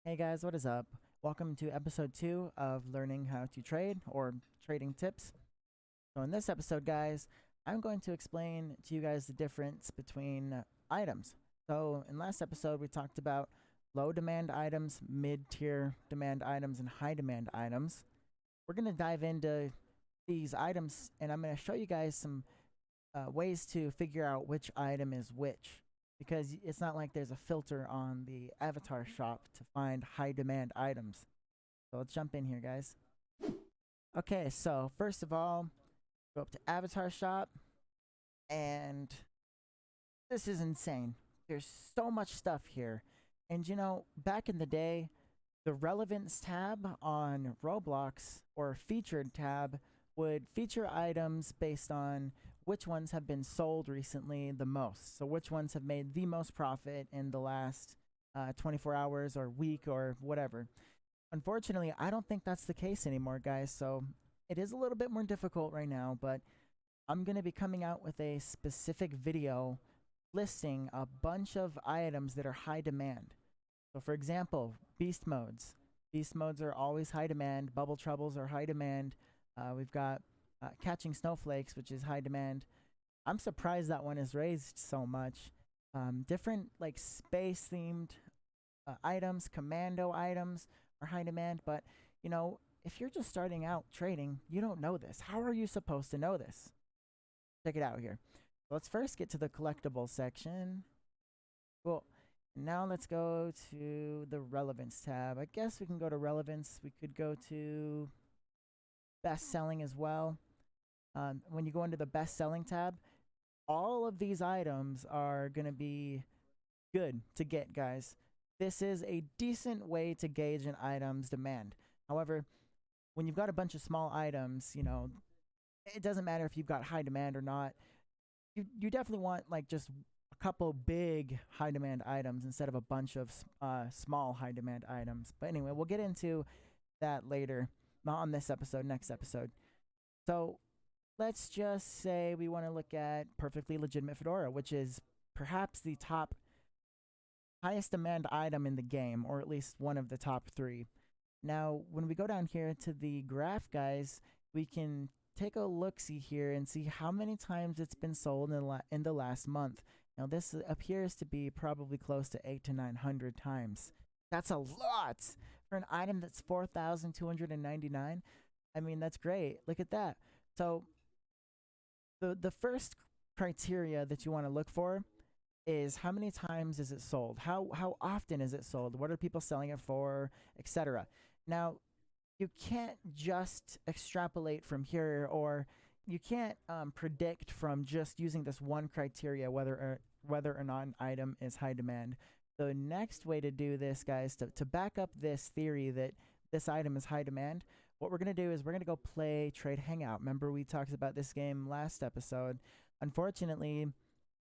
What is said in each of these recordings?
Hey guys, what is up? Welcome to episode 2 of learning how to trade or trading tips. So, in this episode, guys, I'm going to explain to you guys the difference between items. So, in last episode, we talked about low demand items, mid tier demand items, and high demand items. We're going to dive into these items and I'm going to show you guys some ways to figure out which item is which because it's not like there's a filter on the avatar shop to find high demand items. So let's jump in here, guys. Okay, so first of all, go up to avatar shop, and this is insane. There's so much stuff here. And back in the day, the relevance tab on Roblox or featured tab would feature items based on which ones have been sold recently the most. So which ones have made the most profit in the last 24 hours or week or whatever. Unfortunately, I don't think that's the case anymore, guys. So it is a little bit more difficult right now, but I'm going to be coming out with a specific video listing a bunch of items that are high demand. So for example, beast modes. Beast modes are always high demand. Bubble troubles are high demand. We've got catching snowflakes, which is high demand. I'm surprised that one is raised so much. Different like space themed items, commando items are high demand. But if you're just starting out trading, you don't know this. How are you supposed to know this? Check it out here. Let's first get to the collectibles section. Cool. Now let's go to the relevance tab. I guess we can go to relevance. We could go to best selling as well. When you go into the best selling tab, all of these items are going to be good to get, guys. This is a decent way to gauge an item's demand. However, when you've got a bunch of small items, it doesn't matter if you've got high demand or not. You definitely want like just a couple big high demand items instead of a bunch of small high demand items. But anyway, we'll get into that later. Not on this episode, next episode. So let's just say we want to look at perfectly legitimate Fedora, which is perhaps the top highest demand item in the game, or at least one of the top 3. Now, when we go down here to the graph, guys, we can take a look-see here and see how many times it's been sold in the last month. Now, this appears to be probably close to 800 to 900 times. That's a lot for an item that's 4,299. I mean, that's great. Look at that. So the first criteria that you want to look for is how many times is it sold? How often is it sold? What are people selling it for, etc. Now, you can't just extrapolate from here, or you can't predict from just using this one criteria whether or not an item is high demand. The next way to do this, guys, to back up this theory that this item is high demand, what we're going to do is we're going to go play Trade Hangout. Remember, we talked about this game last episode. Unfortunately,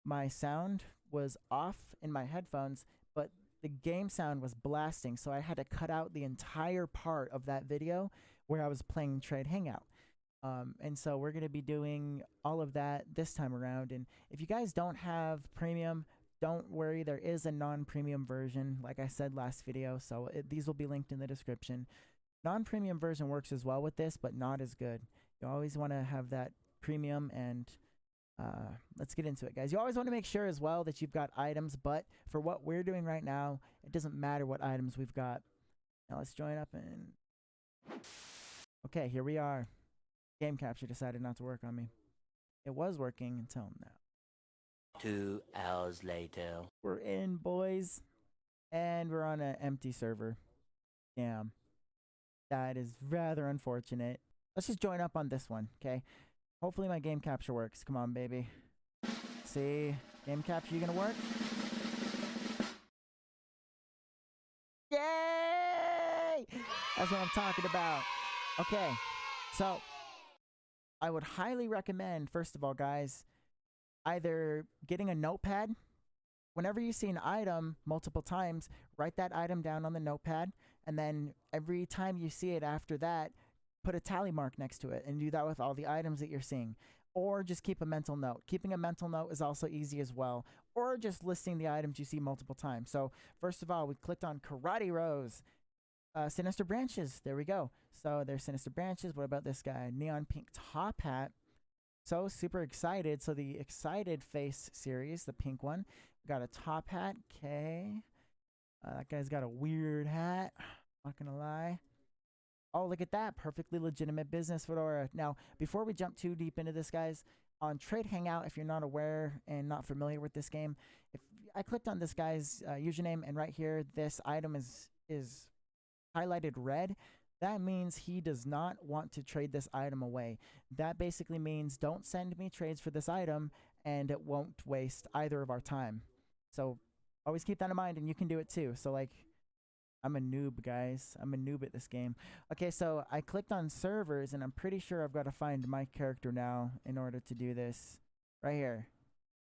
my sound was off in my headphones, but the game sound was blasting, so I had to cut out the entire part of that video where I was playing Trade Hangout. And so we're going to be doing all of that this time around. And if you guys don't have premium, don't worry, there is a non-premium version, like I said last video, so these will be linked in the description. Non-premium version works as well with this, but not as good. You always want to have that premium, and let's get into it, guys. You always want to make sure as well that you've got items, but for what we're doing right now, it doesn't matter what items we've got. Now let's join up and... Okay, here we are. Game capture decided not to work on me. It was working until now. 2 hours later. We're in, boys. And we're on an empty server. Damn. That is rather unfortunate. Let's just join up on this one, okay? Hopefully my game capture works. Come on, baby. See? Game capture, you gonna work? Yay! That's what I'm talking about. Okay. So, I would highly recommend, first of all, guys, either getting a notepad. Whenever you see an item multiple times, write that item down on the notepad, and then every time you see it after that, put a tally mark next to it, and do that with all the items that you're seeing. or just keep a mental note. Keeping a mental note is also easy as well, or just listing the items you see multiple times. So first of all, we clicked on Karate Rose, Sinister Branches. There we go. So there's Sinister Branches. What about this guy? Neon Pink Top Hat. So super excited. So the Excited Face series, the pink one, we got a top hat. Okay. That guy's got a weird hat. Not gonna lie. Oh, look at that. Perfectly legitimate business fedora. Now, before we jump too deep into this, guys, on Trade Hangout, if you're not aware and not familiar with this game, if I clicked on this guy's username, and right here, this item is highlighted red, that means he does not want to trade this item away. That basically means don't send me trades for this item, and it won't waste either of our time. So always keep that in mind, and you can do it too. So like, I'm a noob, guys. I'm a noob at this game. Okay, so I clicked on servers, and I'm pretty sure I've got to find my character now in order to do this. Right here.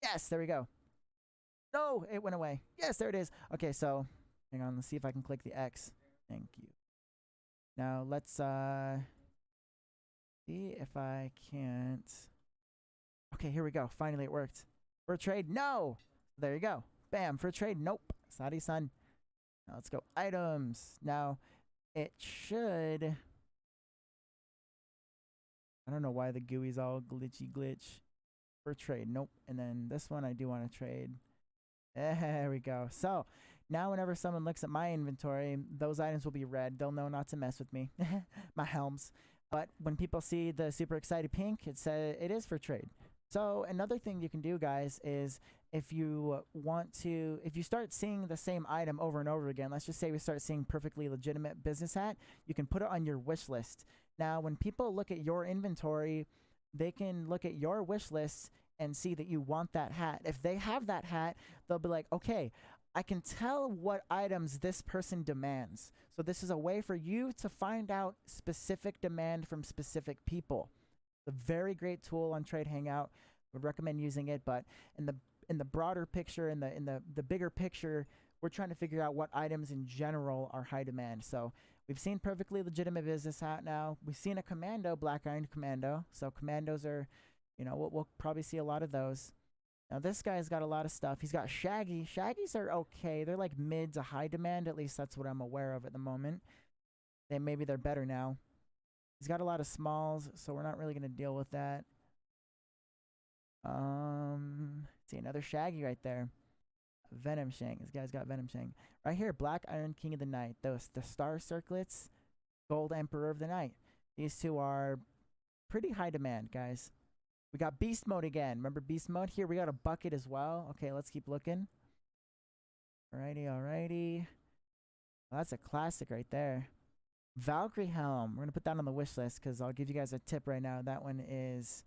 Yes, there we go. No, it went away. Yes, there it is. Okay, so hang on. Let's see if I can click the X. Thank you. Now let's see if I can't. Okay, here we go. Finally, it worked. For a trade, no. There you go. Bam. For a trade, nope. Sorry, son. Now let's go items. Now it should. I don't know why the GUI's all glitch. For trade, nope. And then this one I do want to trade. There we go. So now whenever someone looks at my inventory, those items will be red. They'll know not to mess with me. My helms. But when people see the super excited pink, it says it is for trade. So another thing you can do, guys, is if you start seeing the same item over and over again, let's just say we start seeing perfectly legitimate business hat, you can put it on your wish list. Now, when people look at your inventory, they can look at your wish list and see that you want that hat. If they have that hat, they'll be like, okay, I can tell what items this person demands. So this is a way for you to find out specific demand from specific people. A very great tool on Trade Hangout. Would recommend using it, but in the broader picture, in the bigger picture, we're trying to figure out what items in general are high demand. So we've seen perfectly legitimate business hat now. We've seen a Commando, Black Iron Commando. So Commandos are, we'll probably see a lot of those. Now this guy's got a lot of stuff. He's got Shaggy. Shaggies are okay. They're like mid to high demand. At least that's what I'm aware of at the moment. Maybe they're better now. He's got a lot of smalls, so we're not really going to deal with that. See, another Shaggy right there. Venom Shang. This guy's got Venom Shang. Right here, Black Iron King of the Night. The Star Circlets, Gold Emperor of the Night. These two are pretty high demand, guys. We got Beast Mode again. Remember Beast Mode? Here, we got a bucket as well. Okay, let's keep looking. Alrighty. Well, that's a classic right there. Valkyrie Helm. We're going to put that on the wish list because I'll give you guys a tip right now. That one is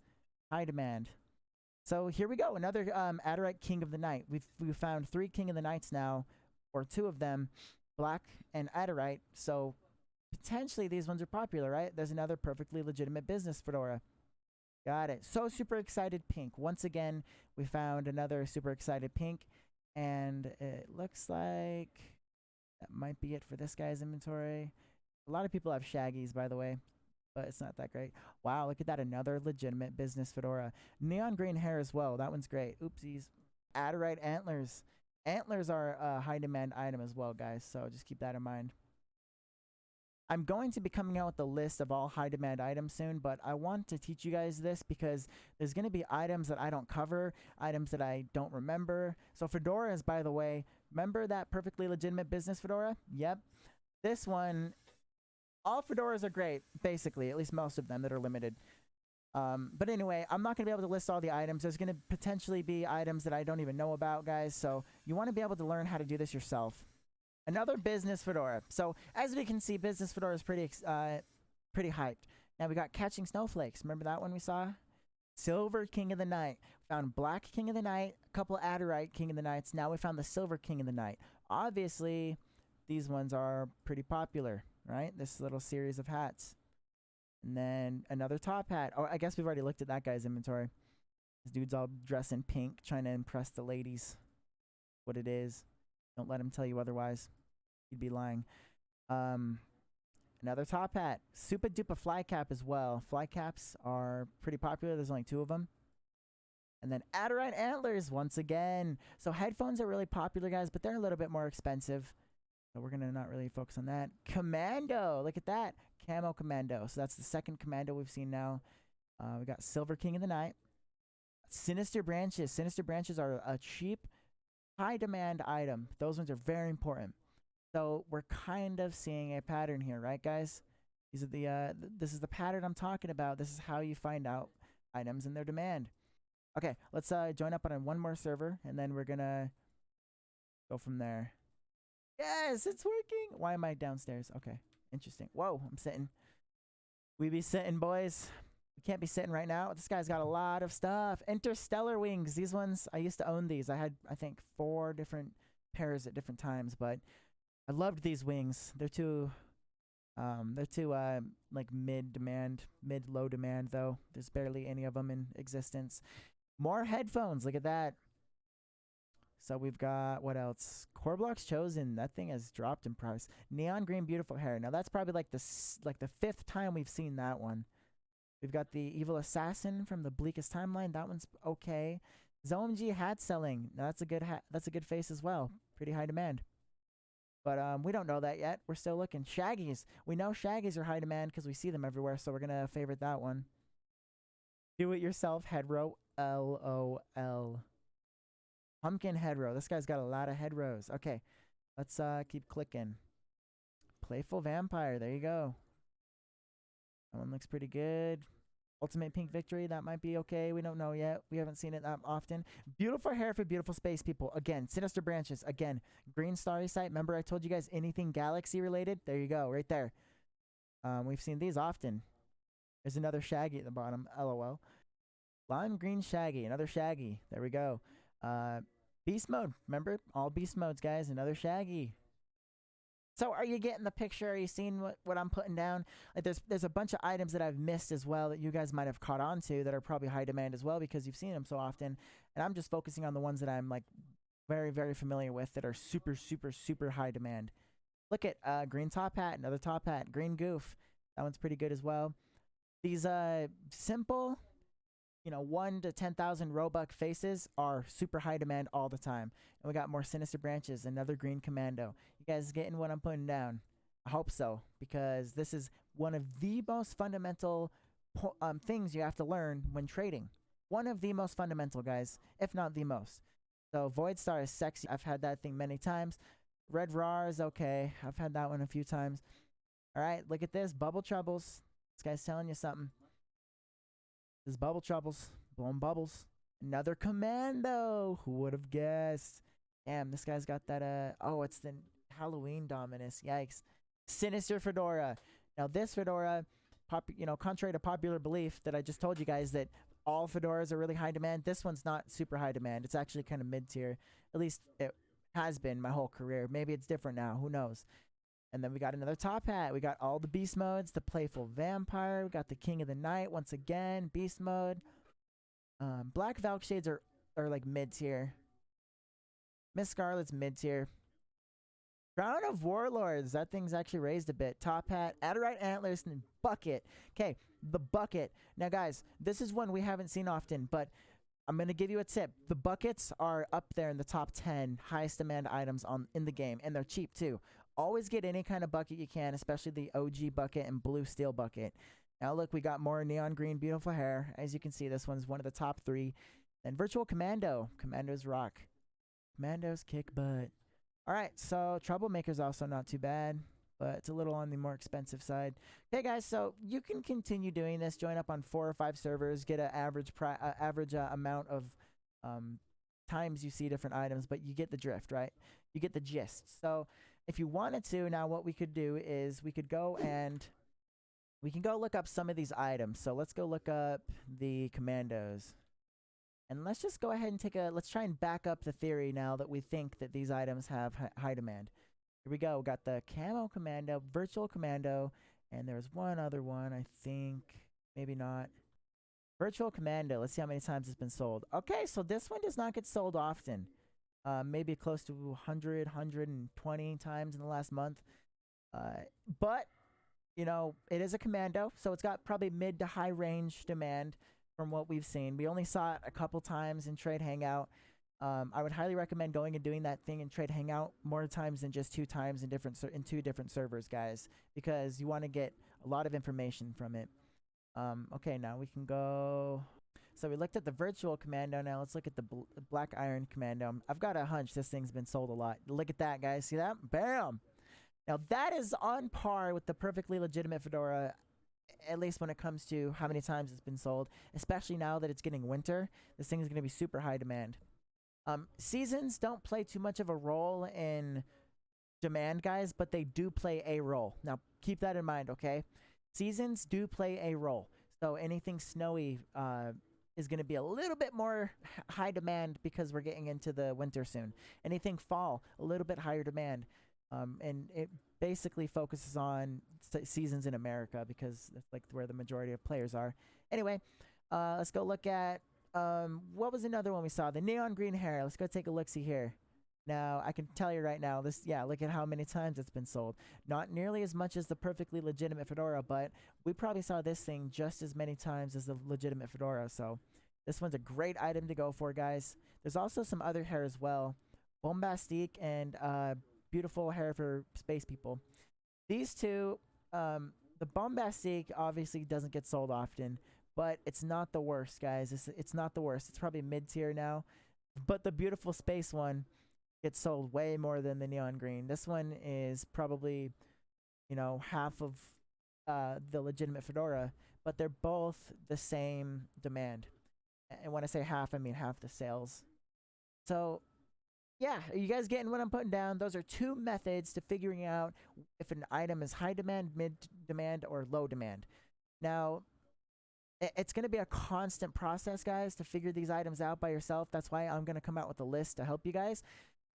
high demand. So here we go. Another Adderite King of the Night. We've found 3 King of the Nights now, or 2 of them, Black and Adderite. So potentially these ones are popular, right? There's another perfectly legitimate business fedora. Got it. So super excited pink. Once again, we found another super excited pink, and it looks like that might be it for this guy's inventory. A lot of people have Shaggies, by the way, but it's not that great. Wow, look at that. Another legitimate business fedora. Neon green hair as well. That one's great. Oopsies. Adderite antlers. Antlers are a high demand item as well, guys, so just keep that in mind. I'm going to be coming out with a list of all high demand items soon, but I want to teach you guys this because there's going to be items that I don't cover, items that I don't remember. So fedoras, by the way, remember that perfectly legitimate business fedora? Yep. This one, all fedoras are great, basically, at least most of them that are limited. But anyway, I'm not going to be able to list all the items. There's going to potentially be items that I don't even know about, guys. So you want to be able to learn how to do this yourself. Another business fedora. So as we can see, business fedora is pretty hyped. Now we got Catching Snowflakes. Remember that one we saw? Silver King of the Night. Found Black King of the Night, a couple Adderite King of the Nights. Now we found the Silver King of the Night. Obviously, these ones are pretty popular, right? This little series of hats. And then another top hat. Oh, I guess we've already looked at that guy's inventory. This dude's all dressed in pink, trying to impress the ladies. What it is. Don't let him tell you otherwise. He'd be lying. Another top hat. Super duper fly cap as well. Fly caps are pretty popular. There's only 2 of them. And then Adderite antlers once again. So headphones are really popular, guys, but they're a little bit more expensive. So we're going to not really focus on that. Commando. Look at that. Camo Commando. So that's the second Commando we've seen now. We got Silver King of the Night. Sinister Branches. Sinister Branches are a cheap, high demand item. Those ones are very important. So we're kind of seeing a pattern here, right, guys? These are this is the pattern I'm talking about. This is how you find out items and their demand. Okay, let's join up on one more server, and then we're gonna go from there. Yes, it's working. Why am I downstairs? Okay, interesting. Whoa, I'm sitting. We be sitting, boys. We can't be sitting right now. This guy's got a lot of stuff. Interstellar Wings. These ones, I used to own these. I had, I think, 4 different pairs at different times, but I loved these wings. They're too like mid-low demand though. There's barely any of them in existence. More headphones. Look at that. So we've got, what else? ROBLOX Chosen. That thing has dropped in price. Neon green beautiful hair. Now that's probably like the 5th time we've seen that one. We've got the Evil Assassin from the Bleakest Timeline. That one's okay. ZOMG hat selling. Now that's a good hat. That's a good face as well. Pretty high demand. But we don't know that yet. We're still looking. Shaggies. We know Shaggies are high demand because we see them everywhere, so we're going to favorite that one. Do-it-yourself head row. LOL. Pumpkin head row. This guy's got a lot of head rows. Okay. Let's keep clicking. Playful Vampire. There you go. That one looks pretty good. Ultimate Pink Victory. That might be okay. We don't know yet. We haven't seen it that often. Beautiful hair for beautiful space people. Again, Sinister Branches. Again, Green Starry Sight. Remember I told you guys anything galaxy related? There you go. Right there. We've seen these often. There's another Shaggy at the bottom. LOL. Lime Green Shaggy. Another Shaggy. There we go. Beast Mode. Remember? All Beast Modes, guys. Another Shaggy. So are you getting the picture? Are you seeing what I'm putting down? Like there's a bunch of items that I've missed as well that you guys might have caught on to that are probably high demand as well because you've seen them so often. And I'm just focusing on the ones that I'm like very, very familiar with that are super, super, super high demand. Look at green top hat, another top hat, green goof. That one's pretty good as well. These simple, 1 to 10,000 ROBUX faces are super high demand all the time. And we got more Sinister Branches, another green Commando. You guys getting what I'm putting down? I hope so, because this is one of the most fundamental things you have to learn when trading. One of the most fundamental, guys, if not the most. So Void Star is sexy. I've had that thing many times. Red Rar is okay. I've had that one a few times. All right, look at this. Bubble Troubles. This guy's telling you something. This is Bubble Troubles. Blowing bubbles. Another Commando. Who would have guessed? Damn, this guy's got that, oh, it's the Halloween Dominus. Yikes. Sinister Fedora. Now, this Fedora, contrary to popular belief that I just told you guys that all fedoras are really high demand, this one's not super high demand. It's actually kind of mid-tier. At least it has been my whole career. Maybe it's different now. Who knows? And then we got another top hat. We got all the beast modes, the Playful Vampire. We got the King of the Night once again, beast mode. Black Valk Shades are like mid-tier. Miss Scarlet's mid-tier. Crown of Warlords. That thing's actually raised a bit. Top hat, Adderite Antlers, and Bucket. Okay, the Bucket. Now, guys, this is one we haven't seen often, but I'm going to give you a tip. The buckets are up there in the top 10 highest demand items in the game, and they're cheap, too. Always get any kind of bucket you can, especially the OG bucket and blue steel bucket. Now, look, we got more neon green, beautiful hair. As you can see, this one's one of the top 3. Then Virtual Commando. Commandos rock. Commandos kick butt. All right, so Troublemaker's also not too bad, but it's a little on the more expensive side. Okay, guys, so you can continue doing this. Join up on 4 or 5 servers, get an average amount of times you see different items, but you get the drift, right? You get the gist. So if you wanted to, now what we could do is we could go look up some of these items. So let's go look up the Commandos. And let's just go ahead and let's try and back up the theory now that we think that these items have high demand. Here we go. We got the Camo Commando, Virtual Commando, and there's one other one, I think. Maybe not. Virtual Commando. Let's see how many times it's been sold. Okay, so this one does not get sold often. Maybe close to 100, 120 times in the last month. But, it is a commando, so it's got probably mid to high range demand from what we've seen. We only saw it a couple times in Trade Hangout. I would highly recommend going and doing that thing in Trade Hangout more times than just 2 times in 2 different servers, guys, because you want to get a lot of information from it. Okay, now we can go. So we looked at the virtual commando. Now let's look at the black iron commando. I've got a hunch this thing's been sold a lot. Look at that, guys. See that? Bam! Now that is on par with the perfectly legitimate Fedora, at least when it comes to how many times it's been sold, especially now that it's getting winter. This thing is going to be super high demand. Seasons don't play too much of a role in demand, guys, but they do play a role. Now, keep that in mind, okay? Seasons do play a role. So anything snowy is going to be a little bit more high demand because we're getting into the winter soon. Anything fall, a little bit higher demand. And it basically focuses on seasons in America because that's like where the majority of players are. Anyway, let's go look at what was another one we saw? The neon green hair. Let's go take a look-see here. Now, I can tell you right now, look at how many times it's been sold. Not nearly as much as the perfectly legitimate Fedora, but we probably saw this thing just as many times as the legitimate Fedora, so this one's a great item to go for, guys. There's also some other hair as well. Bombastique and beautiful hair for space people. These two, the Bombastique obviously doesn't get sold often, but it's not the worst, guys. It's not the worst. It's probably mid-tier now. But the beautiful space one gets sold way more than the neon green. This one is probably, half of the legitimate Fedora, but they're both the same demand. And when I say half, I mean half the sales. So, yeah, are you guys getting what I'm putting down? Those are 2 methods to figuring out if an item is high demand, mid demand, or low demand. Now, it's going to be a constant process, guys, to figure these items out by yourself. That's why I'm going to come out with a list to help you guys.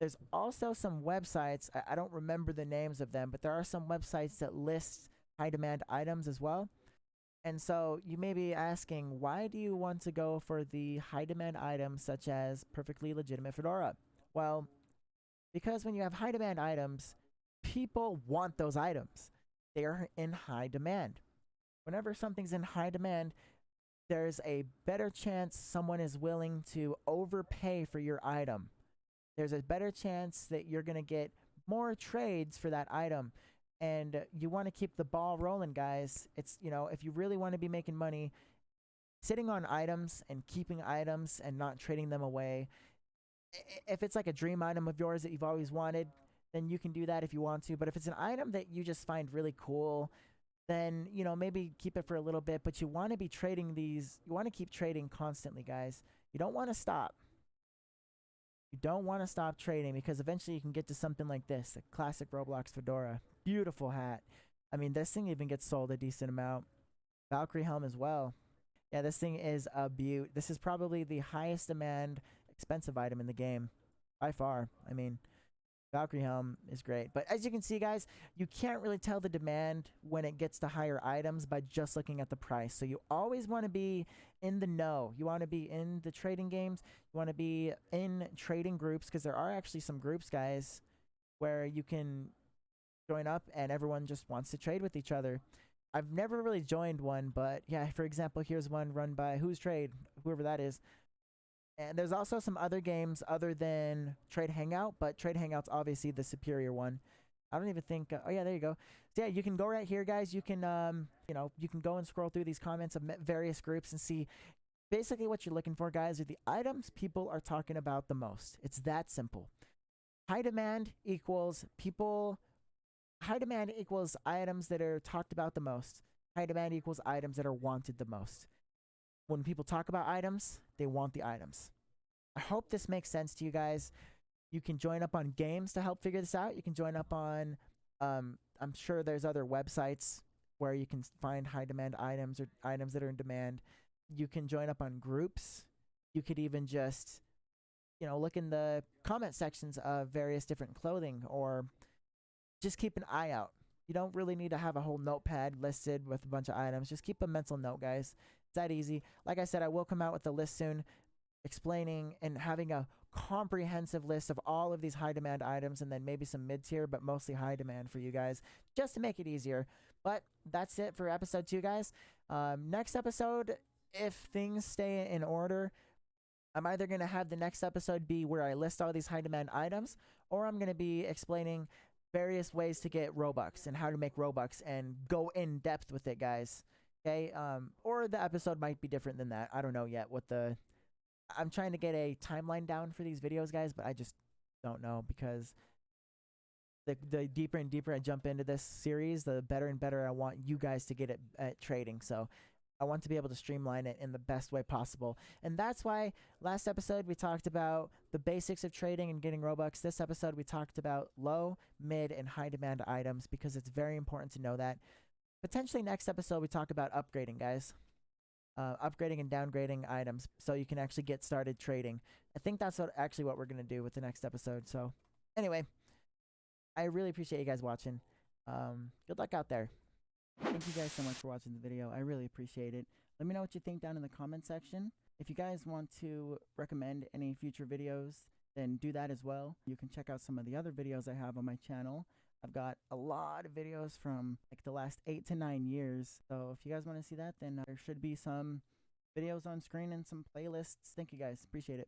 There's also some websites. I don't remember the names of them, but there are some websites that list high demand items as well. And so you may be asking, why do you want to go for the high demand items such as perfectly legitimate Fedora? Well, because when you have high demand items, people want those items. They are in high demand. Whenever something's in high demand, there's a better chance someone is willing to overpay for your item. There's a better chance that you're going to get more trades for that item. And you want to keep the ball rolling, guys. It's, if you really want to be making money, sitting on items and keeping items and not trading them away. If it's like a dream item of yours that you've always wanted, then you can do that if you want to. But if it's an item that you just find really cool, then, maybe keep it for a little bit. But you want to be trading these. You want to keep trading constantly, guys. You don't want to stop. You don't want to stop trading because eventually you can get to something like this, a classic Roblox Fedora. Beautiful hat. I mean, this thing even gets sold a decent amount. Valkyrie Helm as well. Yeah, this thing is a beaut. This is probably the highest demand expensive item in the game by far. I mean, Valkyrie Helm is great. But as you can see, guys, you can't really tell the demand when it gets to higher items by just looking at the price. So you always want to be in the know. You want to be in the trading games. You want to be in trading groups because there are actually some groups, guys, where you can join up and everyone just wants to trade with each other. I've never really joined one, but yeah, for example, here's one run by Who's Trade, whoever that is. And there's also some other games other than Trade Hangout, but Trade Hangout's obviously the superior one. I don't even think. Oh yeah, there you go. So yeah, you can go right here, guys. You can, you can go and scroll through these comments of various groups and see basically what you're looking for, guys. Are the items people are talking about the most. It's that simple. High demand equals people. High demand equals items that are talked about the most. High demand equals items that are wanted the most. When people talk about items, they want the items. I hope this makes sense to you guys. You can join up on games to help figure this out. You can join up on, I'm sure there's other websites where you can find high demand items or items that are in demand. You can join up on groups. You could even just, look in the comment sections of various different clothing or just keep an eye out. You don't really need to have a whole notepad listed with a bunch of items. Just keep a mental note, guys. It's that easy. Like I said, I will come out with a list soon explaining and having a comprehensive list of all of these high demand items, and then maybe some mid tier, but mostly high demand for you guys, just to make it easier. But that's it for episode 2, guys. Next episode, if things stay in order, I'm either going to have the next episode be where I list all these high demand items, or I'm going to be explaining various ways to get Robux and how to make Robux and go in depth with it, guys. Okay. Or the episode might be different than that. I don't know yet what the. I'm trying to get a timeline down for these videos, guys, but I just don't know, because the deeper and deeper I jump into this series, the better and better I want you guys to get it at trading. So I want to be able to streamline it in the best way possible. And that's why last episode we talked about the basics of trading and getting Robux. This episode we talked about low, mid, and high demand items, because it's very important to know that. Potentially next episode we talk about upgrading, guys. Upgrading and downgrading items so you can actually get started trading. I think that's what we're going to do with the next episode. So anyway, I really appreciate you guys watching. Good luck out there. Thank you guys so much for watching the video. I really appreciate it. Let me know what you think down in the comment section. If you guys want to recommend any future videos, then do that as well. You can check out some of the other videos I have on my channel. I've got a lot of videos from like the last 8 to 9 years. So if you guys want to see that, then there should be some videos on screen and some playlists. Thank you guys. Appreciate it.